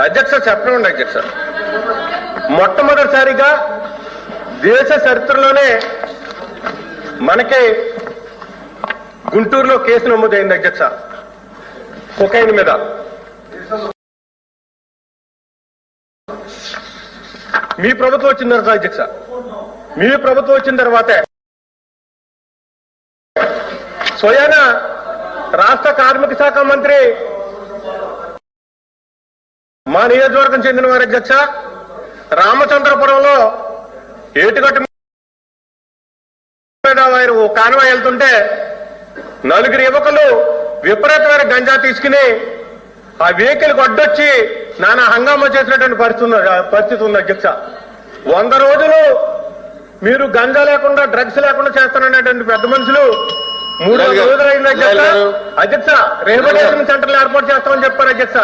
అధ్యక్ష చెప్పండి అధ్యక్ష, మొట్టమొదటిసారిగా దేశ చరిత్రలోనే మనకి గుంటూరులో కేసు నమోదైంది అధ్యక్ష కొకైన్ మీద. మీ ప్రభుత్వం వచ్చిన తర్వాత అధ్యక్ష, మీ ప్రభుత్వం వచ్చిన తర్వాతే స్వయాన రాష్ట్ర కార్మిక శాఖ మంత్రి మా నియోజకవర్గం చెందిన వారి అధ్యక్ష రామచంద్రపురంలో ఏటుగట్టు మీద వారు కాన్వాయ్ వెళ్తుంటే నలుగురు యువకులు విపరీతమైన గంజా తీసుకుని ఆ వెహికల్ అడ్డొచ్చి నానా హంగామా చేసినటువంటి పరిస్థితి ఉంది అధ్యక్ష. 100 రోజులు మీరు గంజా లేకుండా డ్రగ్స్ లేకుండా చేస్తాననేటువంటి పెద్ద మనుషులు 300 రోజులు అయింది అధ్యక్ష. అధ్యక్ష రిహాబిలిటేషన్ సెంటర్లు ఏర్పాటు చేస్తామని చెప్పారు అధ్యక్ష.